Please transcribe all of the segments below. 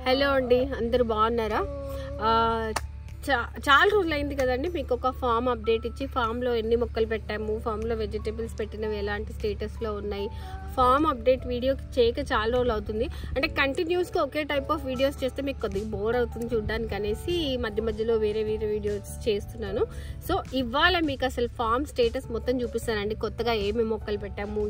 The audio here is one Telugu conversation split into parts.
హలో అండి, అందరూ బాగున్నారా? చాలా రోజులు అయింది కదండి మీకు ఒక ఫామ్ అప్డేట్ ఇచ్చి, ఫామ్లో ఎన్ని మొక్కలు పెట్టాము, ఫామ్లో వెజిటేబుల్స్ పెట్టినవి ఎలాంటి స్టేటస్లో ఉన్నాయి, ఫామ్ అప్డేట్ వీడియో చేయక చాలా రోజులు అవుతుంది. అంటే కంటిన్యూస్గా ఒకే టైప్ ఆఫ్ వీడియోస్ చేస్తే మీకు కొద్దిగా బోర్ అవుతుంది చూడడానికి అనేసి మధ్య మధ్యలో వేరే వేరే వీడియోస్ చేస్తున్నాను. సో ఇవాళ మీకు అసలు ఫామ్ స్టేటస్ మొత్తం చూపిస్తానండి. కొత్తగా ఏమేమి మొక్కలు పెట్టాము,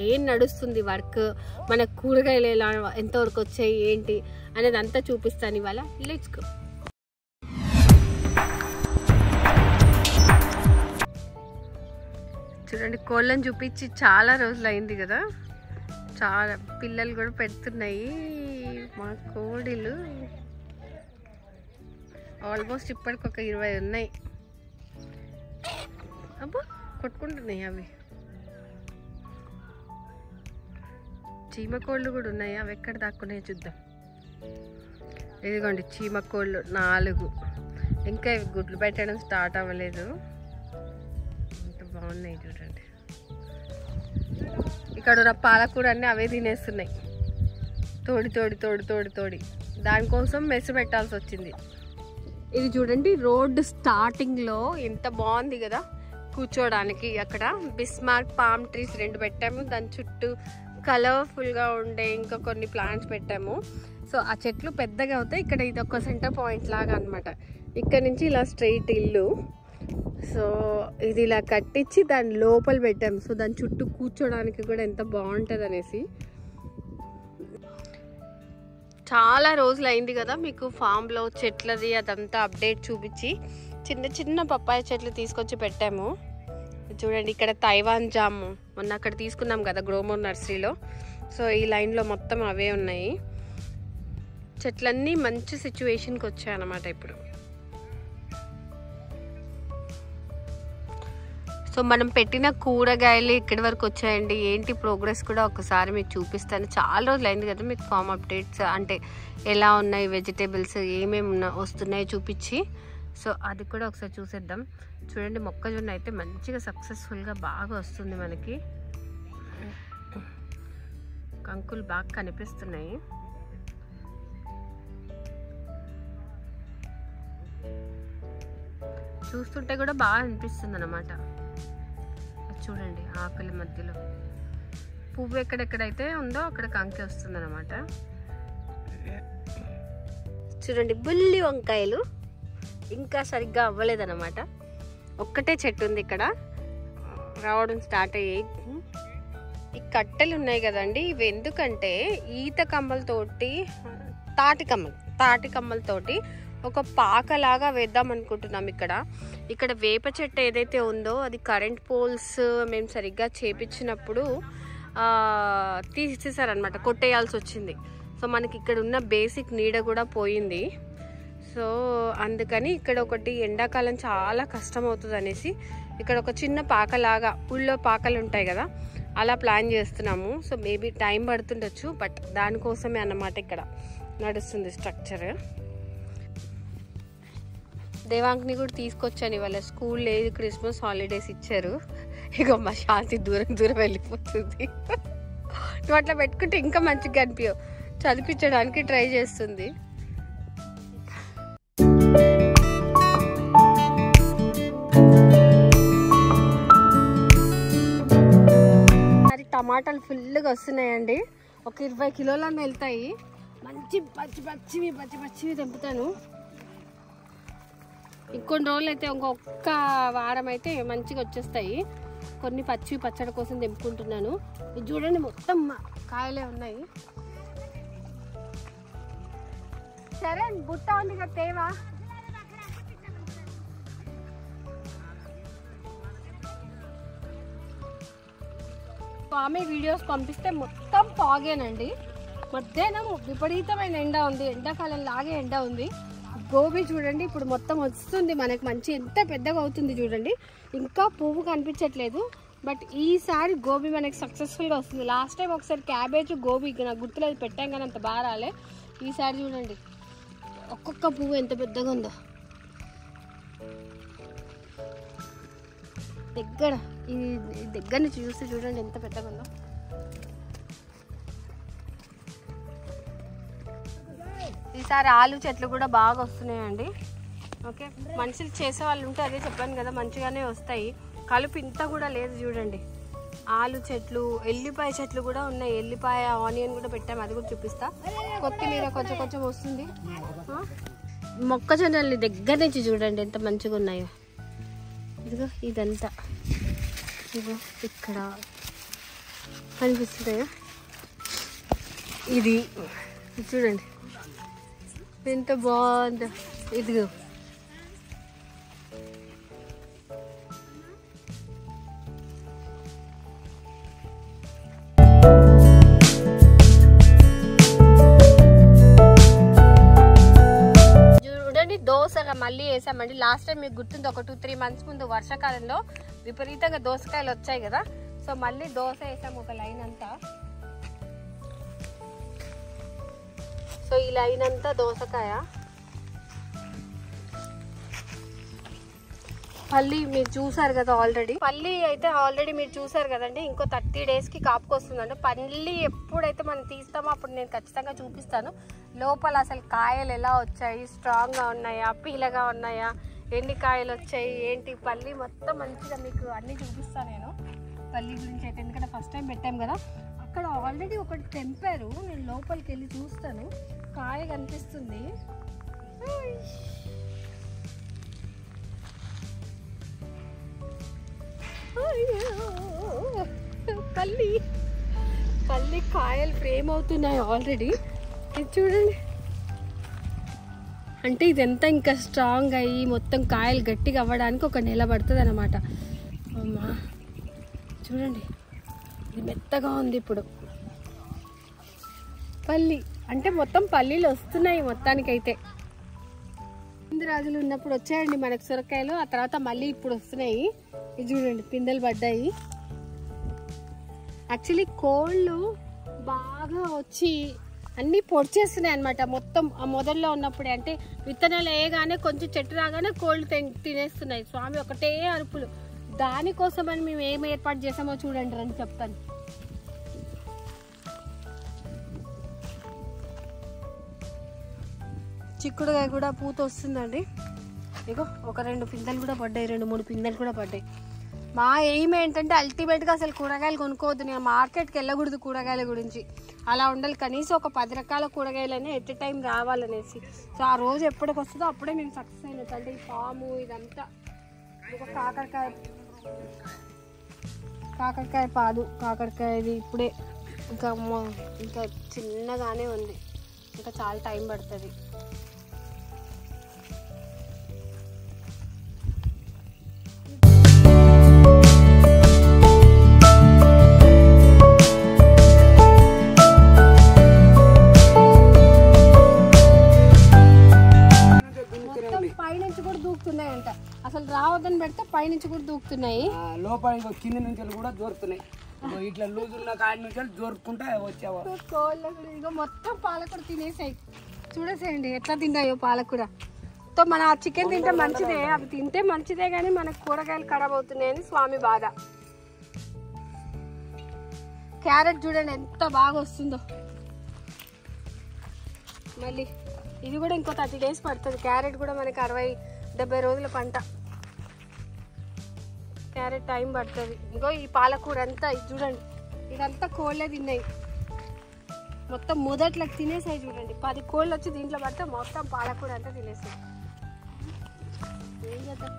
ఏం నడుస్తుంది వర్క్, మన కూరగాయలు ఎలా ఎంతవరకు వచ్చాయి ఏంటి అనేది అంతా చూపిస్తాను ఇవాళ. Let's go. చూడండి, కోళ్ళని చూపించి చాలా రోజులు అయింది కదా, చాలా పిల్లలు కూడా పెడుతున్నాయి మా కోడిలు. ఆల్మోస్ట్ ఇప్పటికి ఒక 20 ఉన్నాయి. అబ్బా కొట్టుకుంటున్నాయి అవి. చీమ కోళ్ళు కూడా ఉన్నాయి, అవి ఎక్కడ దాక్కున్నాయి చూద్దాం. ఇదిగోండి చీమ కోళ్ళు 4. ఇంకా ఇవి గుడ్లు పెట్టడం స్టార్ట్ అవ్వలేదు. బాగున్నాయి చూడండి. ఇక్కడ ఉన్న పాలకూర అన్నీ అవే తినేస్తున్నాయి, తోడి తోడి తోడి తోడి తోడి. దానికోసం మెస్ పెట్టాల్సి వచ్చింది. ఇది చూడండి, రోడ్ స్టార్టింగ్లో ఎంత బాగుంది కదా కూర్చోడానికి. అక్కడ బిస్మార్క్ పామ్ ట్రీస్ 2 పెట్టాము, దాని చుట్టూ కలర్ఫుల్గా ఉండే ఇంకా కొన్ని ప్లాంట్స్ పెట్టాము. సో ఆ చెట్లు పెద్దగా అవుతాయి. ఇక్కడ ఇది ఒక సెంటర్ పాయింట్ లాగా అనమాట. ఇక్కడ నుంచి ఇలా స్ట్రైట్ ఇల్లు. సో ఇది ఇలా కట్టించి దాని లోపల పెట్టాము. సో దాని చుట్టూ కూర్చోడానికి కూడా ఎంత బాగుంటుంది అనేసి. చాలా రోజులు అయింది కదా మీకు ఫామ్లో చెట్లది అదంతా అప్డేట్ చూపించి. చిన్న చిన్న పప్పాయ చెట్లు తీసుకొచ్చి పెట్టాము. చూడండి, ఇక్కడ తైవాన్ జాము మొన్న అక్కడ తీసుకున్నాం కదా గ్రోమోర్ నర్సరీలో. సో ఈ లైన్లో మొత్తం అవే ఉన్నాయి. చెట్లన్నీ మంచి సిచ్యువేషన్కి వచ్చాయన్నమాట ఇప్పుడు. సో మనం పెట్టిన కూరగాయలు ఇక్కడి వరకు వచ్చాయండి. ఏంటి ప్రోగ్రెస్ కూడా ఒకసారి మీకు చూపిస్తాను. చాలా రోజులు అయింది కదా మీకు ఫామ్ అప్డేట్స్ అంటే ఎలా ఉన్నాయి, వెజిటేబుల్స్ ఏమేమి వస్తున్నాయో చూపించి. సో అది కూడా ఒకసారి చూసేద్దాం. చూడండి, మొక్కజొన్న అయితే మంచిగా సక్సెస్ఫుల్గా బాగా వస్తుంది మనకి. కంకులు బాగా కనిపిస్తున్నాయి. చూస్తుంటే కూడా బాగా అనిపిస్తుంది అన్నమాట. చూడండి, ఆకుల మధ్యలో పువ్వు ఎక్కడెక్కడైతే ఉందో అక్కడ కంకి వస్తుంది అన్నమాట. చూడండి, బుల్లి వంకాయలు ఇంకా సరిగ్గా అవ్వలేదన్నమాట. ఒక్కటే చెట్టు ఉంది ఇక్కడ, రావడం స్టార్ట్ అయ్యాయి. ఈ కట్టెలు ఉన్నాయి కదండి, ఇవి ఎందుకంటే ఈత కమ్మలతోటి తాటి కమ్మలతోటి ఒక పాకలాగా వేద్దాం అనుకుంటున్నాం. ఇక్కడ వేప చెట్టు ఏదైతే ఉందో అది కరెంట్ పోల్స్ మేము సరిగ్గా చేపించినప్పుడు తీసేసారనమాట, కొట్టేయాల్సి వచ్చింది. సో మనకి ఇక్కడ ఉన్న బేసిక్ నీడ కూడా పోయింది. సో అందుకని ఇక్కడ ఒకటి ఎండాకాలం చాలా కష్టం అవుతుంది అనేసి ఇక్కడ ఒక చిన్న పాకలాగా, ఊళ్ళో పాకలు ఉంటాయి కదా, అలా ప్లాన్ చేస్తున్నాము. సో మేబీ టైం పడుతుండొచ్చు, బట్ దానికోసమే అన్నమాట ఇక్కడ నడుస్తుంది స్ట్రక్చర్. దేవాంక్ని కూడా తీసుకొచ్చాను ఇవాళ. స్కూల్ లేదు, క్రిస్మస్ హాలిడేస్ ఇచ్చారు. ఇక మా శాంతి దూరం దూరం వెళ్ళిపోతుంది. నువ్వు అట్లా పెట్టుకుంటే ఇంకా మంచిగా కనిపించవు, చదివించడానికి ట్రై చేస్తుంది. అది టమాటాలు ఫుల్గా వస్తున్నాయండి. ఒక 20 కిలోలన్నీ వెళ్తాయి. మంచి పచ్చివి తెంపుతాను. ఇంకొన్ని రోజులు అయితే ఇంకొక వారం అయితే మంచిగా వచ్చేస్తాయి. కొన్ని పచ్చడి కోసం తెంపుకుంటున్నాను. ఇది చూడండి, మొత్తం కాయలే ఉన్నాయి. సరే బుట్ట ఉంది కదా తేవా. ఆమె వీడియోస్ పంపిస్తే మొత్తం పాగేనండి. మధ్యాహ్నం విపరీతమైన ఎండ ఉంది, ఎండాకాలం లాగే ఎండ ఉంది. గోబీ చూడండి ఇప్పుడు మొత్తం వస్తుంది మనకి, మంచి ఎంత పెద్దగా అవుతుంది చూడండి. ఇంకా పువ్వు కనిపించట్లేదు, బట్ ఈసారి గోబీ మనకి సక్సెస్ఫుల్గా వస్తుంది. లాస్ట్ టైం ఒకసారి క్యాబేజ్ గోబీ నాకు గుర్తులేదు పెట్టాం కానీ అంత బాగా రాలే. ఈసారి చూడండి ఒక్కొక్క పువ్వు ఎంత పెద్దగా ఉందో. దగ్గర నుంచి చూస్తే చూడండి ఎంత పెద్దగా ఉందో. ఈసారి ఆలు చెట్లు కూడా బాగా వస్తున్నాయండి. ఓకే, మనుషులు చేసే వాళ్ళు ఉంటే అదే చెప్పాను కదా, మంచిగానే వస్తాయి. కలుపు ఇంత కూడా లేదు చూడండి. ఆలు చెట్లు, ఎల్లిపాయ చెట్లు కూడా ఉన్నాయి. ఎల్లిపాయ, ఆనియన్ కూడా పెట్టాము, అది కూడా చూపిస్తా. కొత్తిమీర కొంచెం కొంచెం వస్తుంది. మొక్కజొన్నలు దగ్గర నుంచి చూడండి ఎంత మంచిగా ఉన్నాయో. ఇదిగో ఇదంతా, ఇదిగో ఇక్కడ కనిపిస్తున్నాయో, ఇది చూడండి ఎంత బాగుందో. ఇదిగో దోసగా మళ్ళీ వేసామండి. లాస్ట్ టైం మీకు గుర్తుంది, ఒక 2-3 months ముందు వర్షాకాలంలో విపరీతంగా దోసకాయలు వచ్చాయి కదా. సో మళ్ళీ దోస వేసాము ఒక లైన్ అంతా. సో ఈ లైన్ అంతా దోసకాయ. పల్లి మీరు చూసారు కదా ఆల్రెడీ. పల్లి అయితే ఆల్రెడీ మీరు చూసారు కదండి. ఇంకో 30 daysకి కాపుకొస్తుందండి. పల్లి ఎప్పుడైతే మనం తీస్తామో అప్పుడు నేను ఖచ్చితంగా చూపిస్తాను లోపల అసలు కాయలు ఎలా వచ్చాయి, స్ట్రాంగ్గా ఉన్నాయా, పీలగా ఉన్నాయా, ఎన్ని కాయలు వచ్చాయి ఏంటి. పల్లి మొత్తం మంచిగా మీకు అన్నీ చూపిస్తాను నేను పల్లి గురించి అయితే. ఎందుకంటే ఫస్ట్ టైం పెట్టాం కదా. అక్కడ ఆల్రెడీ ఒకటి తెంపారు, నేను లోపలికి వెళ్ళి చూస్తాను. కాయ కనిపిస్తుంది. పల్లి పల్లి కాయలు ఫ్రేమ్ అవుతున్నాయి ఆల్రెడీ. ఇది చూడండి, అంటే ఇదంతా ఇంకా స్ట్రాంగ్ అయ్యి మొత్తం కాయలు గట్టిగా అవ్వడానికి ఒక నెల పడుతుంది అన్నమాట. అమ్మా చూడండి, ఇది మెత్తగా ఉంది ఇప్పుడు. పల్లి అంటే మొత్తం పల్లీలు వస్తున్నాయి మొత్తానికైతే. రాజులు ఉన్నప్పుడు వచ్చాయండి మనకు సొరకాయలు, ఆ తర్వాత మళ్ళీ ఇప్పుడు వస్తున్నాయి. ఇది చూడండి పిందెలు పడ్డాయి. యాక్చువల్లీ కోళ్ళు బాగా వచ్చి అన్నీ పొడిచేస్తున్నాయి అనమాట మొత్తం. ఆ మొదల్లో ఉన్నప్పుడే, అంటే విత్తనాలు వేయగానే కొంచెం చెట్టు రాగానే కోళ్ళు తినేస్తున్నాయి. స్వామి ఒకటే అరుపులు. దానికోసమని మేము ఏం ఏర్పాటు చేసామో చూడండి రండి చెప్తాను. చిక్కుడుకాయ కూడా పూత వస్తుందండి. ఇగో ఒక 2 పిందెలు కూడా పడ్డాయి, 2-3 పిందెలు కూడా పడ్డాయి. మా ఎయిమ్ ఏంటంటే అల్టిమేట్గా అసలు కూరగాయలు కొనుక్కోవద్దు, నేను మార్కెట్కి వెళ్ళకూడదు కూరగాయల గురించి. అలా ఉండాలి, కనీసం ఒక 10 రకాల కూరగాయలనే ఎట్ టైం రావాలనేసి. సో ఆ రోజు ఎప్పటికి వస్తుందో అప్పుడే మేము సక్సెస్ అయినట్టు. అంటే ఈ పాము ఇదంతా. ఒక కాకరకాయ పాదు, కాకరకాయది ఇప్పుడే ఇంకా చిన్నగానే ఉంది, ఇంకా చాలా టైం పడుతుంది. పైనుంచి కూడా దూకుతున్నాయంట, అసలు రావద్దని పెడితే పైనుంచి కూడా దూకుతున్నాయి. లోపల కింద నుంచి కూడా దూరుతున్నాయి. ఇట్లా లూజ్ ఉన్న కాడి నుంచి దూరుకుంటా వచ్చావా. కోళ్ళు ఇగో మొత్తం పాలకూర తినేసాయి. చూడేసేయండి ఎట్లా తిన్నాయో పాలకూర. తో మన చికెన్ తింటే మంచిదే, అవి తింటే మంచిదే, కానీ మనకు కూరగాయలు ఖరాబ్ అవుతున్నాయని స్వామి బాధ. క్యారెట్ చూడండి ఎంత బాగా వస్తుందో. మళ్ళీ ఇది కూడా ఇంకో 30 days పడుతుంది. క్యారెట్ కూడా మనకి 60-70 రోజుల పంట. క్యారెట్ టైం పడుతుంది. ఇంకో ఈ పాలకూర అంతా ఇది చూడండి, ఇదంతా కోళ్ళే తిన్నాయి మొత్తం. మొదట్లోకి తినేసాయి చూడండి. 10 కోళ్ళు వచ్చి దీంట్లో పడితే మొత్తం పాలకూర అంతా తినేసాయి. ఏం చేద్దాం.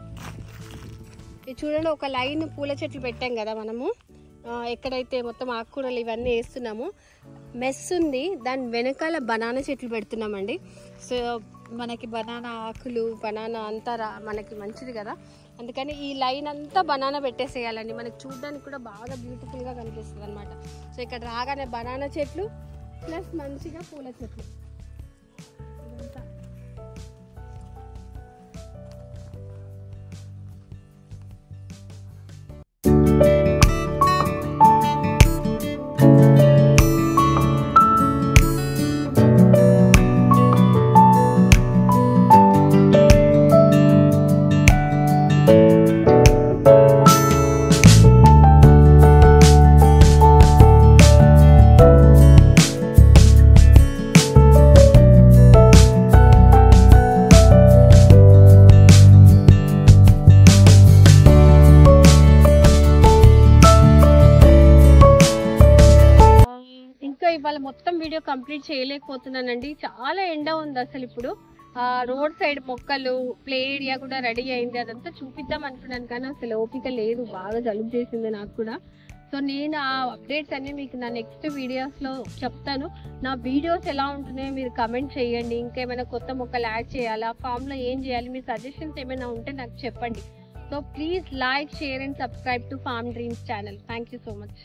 ఇది చూడండి, ఒక లైన్ పూల చెట్లు పెట్టాం కదా మనము. ఎక్కడైతే మొత్తం ఆకుకూరలు ఇవన్నీ వేస్తున్నాము, మెస్ ఉంది, దాని వెనకాల బనానా చెట్లు పెడుతున్నామండి. సో మనకి బనానా ఆకులు, బనానా అంతా మనకి మంచిది కదా, అందుకని ఈ లైన్ అంతా బనానా పెట్టేసేయాలండి. మనకి చూడడానికి కూడా బాగా బ్యూటిఫుల్గా కనిపిస్తుంది అనమాట. సో ఇక్కడ రాగానే బనానా చెట్లు ప్లస్ మంచిగా పూల చెట్లు. వీడియో కంప్లీట్ చేయలేకపోతున్నానండి. చాలా ఎండ ఉంది అసలు. ఇప్పుడు రోడ్ సైడ్ మొక్కలు, ప్లే ఏరియా కూడా రెడీ అయింది. అదంతా చూపిద్దాం అనుకున్నాను కానీ అసలు ఓపిక లేదు, బాగా జలుబు చేసింది నాకు కూడా. సో నేను ఆ అప్డేట్స్ అన్ని మీకు నా నెక్స్ట్ వీడియోస్లో చెప్తాను. నా వీడియోస్ ఎలా ఉంటున్నాయో మీరు కమెంట్ చేయండి. ఇంకేమైనా కొత్త మొక్కలు యాడ్ చేయాలా, ఫామ్లో ఏం చేయాలి, మీ సజెషన్స్ ఏమైనా ఉంటే నాకు చెప్పండి. So please like, share and subscribe to farm dreams channel. Thank you so much.